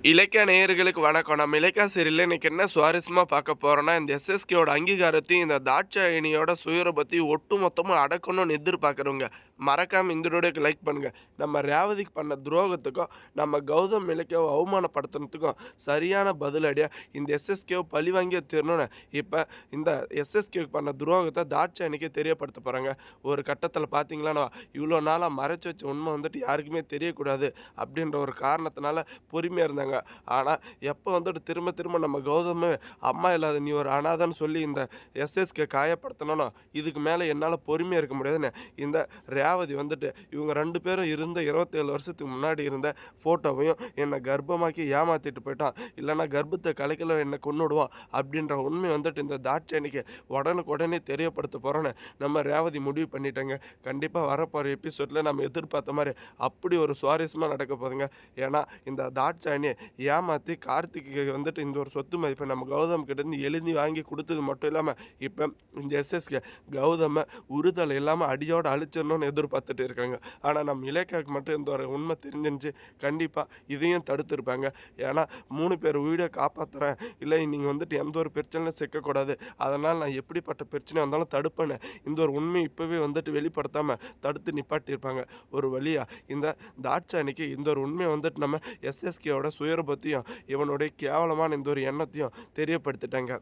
இலக்கிய நேயர்களுக்கு வணக்கம். நம்ம இலக்கிய சீரியல்ல இன்னைக்கு என்ன சுவாரஸ்யமா பார்க்க போறோம்னா, இந்த எஸ்எஸ்கேவோட அங்கீகாரத்தையும், இந்த தாட்சாயிணியோட சுயரூபத்தையும் ஒட்டுமொத்தமா அடக்கணும்னு எதிர்பார்க்குறவங்க, மறக்காம இந்த வீடியோக்கு லைக் பண்ணுங்க. நம்ம ரேவதிக்கு பண்ண துரோகத்துக்கும், நம்ம கௌதம் இலக்கியாவ அவமானப்படுத்துனதுக்கும் சரியான பதிலடியா இந்த எஸ்எஸ்கேவ பழிவாங்கியே தீரணும்னு, இப்ப இந்த எஸ்எஸ்கேவுக்கு பண்ண துரோகத்த தாட்சாயணிக்கு தெரியப்படுத்த போறாங்க. ஒரு கட்டத்தில பார்த்தீங்கன்னா, இவ்வளோ நாளா மறைச்சு வச்ச உண்மை வந்துட்டு யாருக்குமே தெரியக்கூடாது அப்படின்ற ஒரு காரணத்தினால பொறுமையா இருந்தாங்க. ஆனா, எப்ப வந்துட்டு திரும்ப திரும்ப நம்ம கௌதமு, அம்மா இல்லாத நீ ஒரு அனாதைன்னு சொல்லி இந்த எஸ்எஸ்கே காயப்படுத்துனானோ, இதுக்கு மேல என்னால பொறுமையா இருக்க முடியாதுன்னு, இந்த ரேவதி வந்துட்டு இவங்க 2 பேரும் இருந்த 27 வருஷத்துக்கு முன்னாடி இருந்த ஃபோட்டோவையும் என்ன கர்ப்பமாக்கி ஏமாத்திட்டு போயிட்டான். இல்லன்னா கர்ப்பத்த கலைக்கல என்ன கொன்னுடுவான். அப்படின்ற உண்மைய வந்துட்டு இந்த தாட்சாயணிக்கு உடனுக்குடனே தெரியப்படுத்த போறோன்னு நம்ம ரேவதி முடிவு பண்ணிட்டேங்க. கண்டிப்பா வரப்போற எபிசோட்ல நம்ம எதிர்பார்த்த மாரி அப்படி ஒரு சுவாரஸ்யமா நடக்க போதுங்க. ஏன்னா, இந்த தாட்சாயணிய ஏமாத்தி கார்த்திக்கு வந்துட்டு இந்த ஒரு சொத்து மதிப்பை நம்ம கௌதம் கிட்டேருந்து எழுதி வாங்கி குடுத்தது மட்டும் இல்லாம, இப்ப இந்த எஸ்எஸ்கே கௌதம உறுதல் இல்லாம அடியோட அழிச்சிடணும்னு எதிர்பார்த்துட்டு இருக்காங்க. ஆனா, நம்ம இலக்கியாவுக்கு மட்டும் இந்த ஒரு உண்மை தெரிஞ்சிருந்துச்சு, கண்டிப்பா இதையும் தடுத்திருப்பாங்க. ஏன்னா, 3 பேர் உயிர காப்பாத்துறேன், இல்ல நீங்க வந்துட்டு எந்த ஒரு பிரச்சனையிலும் சிக்கக்கூடாது. அதனால நான் எப்படிப்பட்ட பிரச்சனை வந்தாலும் தடுப்பேன்னு, இந்த ஒரு உண்மைய இப்பவே வந்துட்டு வெளிப்படுத்தாம தடுத்து நிப்பாட்டியிருப்பாங்க. ஒரு வழியா இந்த தாட்சாயணிக்கு இந்த ஒரு உண்மைய வந்துட்டு நம்ம எஸ்எஸ்கேவோட சுயரூபத்தையும், இவனுடைய கேவலமான இந்த ஒரு எண்ணத்தையும் தெரியப்படுத்திட்டாங்க.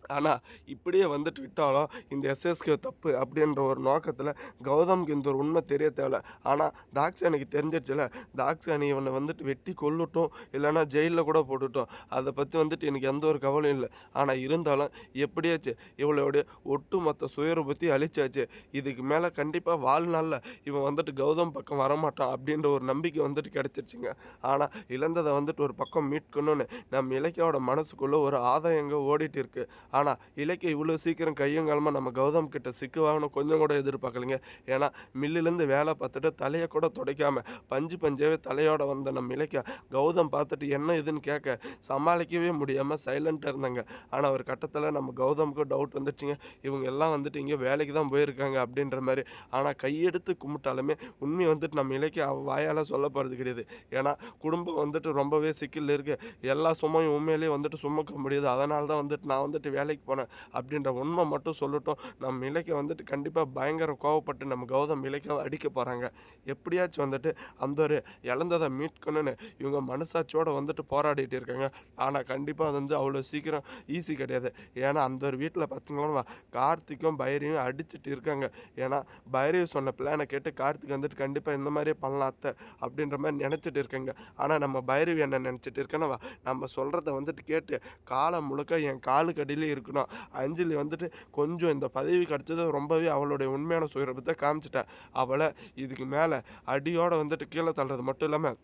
ஆனா, இப்படியே வந்துட்டு விட்டாலும், இந்த எஸ்எஸ்கே தப்பு அப்படின்ற ஒரு நோக்கத்தில கௌதம்க்கு இந்த ஒரு உண்மை தெரிய தேவல. ஆனா, தாக்ஷாயணிக்கு தெரிஞ்சிருச்சுல்ல, தாக்ஷாயணி இவன வந்துட்டு வெட்டி கொல்லட்டும், இல்லன்னா ஜெயில்ல கூட போட்டுட்டும். அத பத்தி வந்துட்டு எனக்கு எந்த ஒரு கவலையும் இல்ல. ஆனா இருந்தாலும், எப்படியாச்சும் இவளுடைய ஒட்டுமொத்த சுயரூபத்தையும் அழிச்சாச்சு. இதுக்கு மேல கண்டிப்பா வாழ்நாள்ல இவன் வந்துட்டு கௌதம் பக்கம் வரமாட்டான் அப்படின்ற ஒரு நம்பிக்கை வந்துட்டு கிடைச்சிருச்சுங்க. ஆனா, இழந்தத வந்துட்டு ஒரு பக்கம் மீட்கணும்னு நம்ம இலக்கியாவோட மனசுக்குள்ள ஒரு ஆதயங்க ஓடிட்டு இருக்கு. ஆனா, இலக்கிய இவ்வளோ சீக்கிரம் கையும் களவுமா நம்ம கௌதம் கிட்ட சிக்குவாங்கன்னு கொஞ்சம் கூட எதிர்பார்க்கலைங்க. ஏன்னா, மில்லுலேருந்து வேலை பார்த்துட்டு தலைய கூட துடைக்காம பஞ்சு பஞ்சாவே தலையோட வந்த நம்ம இலக்கியா, கௌதம் பார்த்துட்டு என்ன ஏதுன்னு கேட்க சமாளிக்கவே முடியாம சைலண்ட்டா இருந்தாங்க. ஆனா, ஒரு கட்டத்தில நம்ம கௌதமுக்கு டவுட் வந்துருச்சுங்க. இவங்க எல்லாம் வந்துட்டு எங்கேயோ வேலைக்கு தான் போயிருக்காங்க அப்படின்ற மாரி. ஆனா, கையெடுத்து கும்பிட்டாலுமே உண்மைய வந்துட்டு நம்ம இலக்கியா அவ வாயால சொல்ல போறது கிடையாது. ஏன்னா, குடும்பம் வந்துட்டு ரொம்பவே சிக்கல்ல இருக்கு. எல்லா சுமையும் உண்மையிலேயே வந்துட்டு சுமக்க முடியுது. அதனால தான் வந்துட்டு நான் வந்துட்டு வேலைக்கு போனேன் அப்படின்ற உண்மை மட்டும் சொல்லட்டும். நம்ம இலக்கிய வந்துட்டு கண்டிப்பா பயங்கர கோவப்பட்டு நம்ம கௌதம் இலக்கியாவ அடிக்க போறாங்க. எப்படியாச்சும் வந்துட்டு அந்த ஒரு இழந்தத மீட்கணும்னு இவங்க மனசாட்சியோட வந்துட்டு போராடிட்டு இருக்காங்க. ஆனா கண்டிப்பா அது வந்து அவ்வளோ சீக்கிரம் ஈஸி கிடையாது. ஏன்னா அந்த ஒரு வீட்ல பார்த்தீங்கன்னா கார்த்திக்கும் பைரவியும் அடிச்சுட்டு இருக்காங்க. ஏன்னா பைரவி சொன்ன பிளான கேட்டு கார்த்திக் வந்துட்டு கண்டிப்பா இந்த மாதிரியே பண்ணலாம் அத்தை அப்படின்ற மாதிரி நினைச்சிட்டு இருக்காங்க. ஆனா நம்ம பைரவி என்ன நினைச்சிட்டு இருக்கேன்னா, நம்ம சொல்றத வந்துட்டு கேட்டு காலம் முழுக்க என் காலுக்கு அடியிலே இருக்கணும். அஞ்சலி வந்துட்டு கொஞ்சம் இந்த பதவி கிடைச்சது ரொம்பவே அவளுடைய உண்மையான சுயரூபத்த காமிச்சுட்டா. அவள இதுக்கு மேல அடியோட வந்துட்டு கீழ தள்ளுறது மட்டும் இல்லாம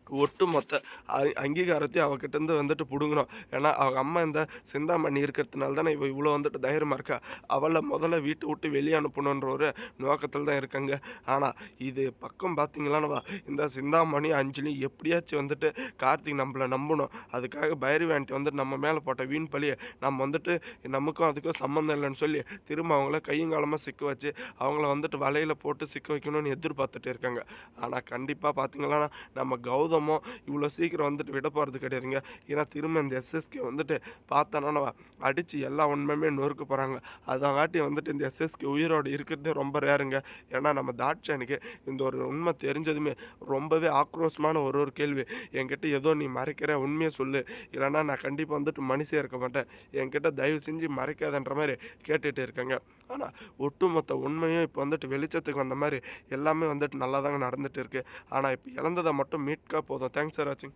ஒட்டுமொத்த அங்கீகாரத்தையும் அவகிட்டேருந்து வந்துட்டு புடுங்கணும். ஏன்னா, அவங்க அம்மா இந்த சிந்தாமணி இருக்கிறதுனால தானே இவ இவ்வளோ வந்துட்டு தைரியமா இருக்கா. அவள முதல்ல வீட்ட விட்டு வெளிய அனுப்பணுன்ற ஒரு நோக்கத்தில தான் இருக்காங்க. ஆனா, இது பக்கம் பார்த்தீங்களான்னா, இந்த சிந்தாமணி, அஞ்சலி எப்படியாச்சும் வந்துட்டு கார்த்திக் நம்மள நம்பணும். அதுக்காக பைரவி ஆண்டி வந்துட்டு நம்ம மேல போட்ட வீண் பழிய நம்ம வந்துட்டு நமக்கும் அதுக்கும் சம்மந்தம் இல்லன்னு சொல்லி, திரும்ப அவங்கள கையும் களவுமா சிக்க வச்சு, அவங்கள வந்துட்டு வலையில போட்டு சிக்க வைக்கணும்னு எதிர்பார்த்துட்டு இருக்காங்க. ஆனா, கண்டிப்பா பார்த்தீங்கன்னா, நம்ம கௌதமோ இவ்வளோ சீக்கிரம் வந்துட்டு விட போகிறது கிடையாதுங்க. ஏன்னா திரும்ப இந்த எஸ்எஸ்கே வந்துட்டு பார்த்தோன்னா அடித்து எல்லா உண்மையுமே நொறுக்க போகிறாங்க. அதங்காட்டி வந்துட்டு இந்த எஸ்எஸ்கே உயிரோடு இருக்கிறதே ரொம்ப ரேருங்க. ஏன்னா நம்ம தாட்சாயணிக்கு இந்த ஒரு உண்மை தெரிஞ்சதுமே ரொம்பவே ஆக்ரோஷமான ஒரு ஒரு கேள்வி. என்கிட்ட ஏதோ நீ மறைக்கிற உண்மையை சொல்லு, இல்லைன்னா நான் கண்டிப்பாக வந்துட்டு மனுஷியாக இருக்க மாட்டேன், என்கிட்ட தயவு செஞ்சு மறைக்காதன்ற மாதிரி கேட்டுட்டு இருக்காங்க. ஆனால் ஒட்டுமொத்த உண்மையும் இப்போ வந்துட்டு வெளிச்சத்துக்கு வந்த மாதிரி எல்லாமே வந்துட்டு நல்லா தாங்க நடந்துட்டு இருக்கு. ஆனா, இப்ப இழந்தத மட்டும் மீட்கா போதும். தேங்க்ஸ் ஃபார் வாட்சிங்.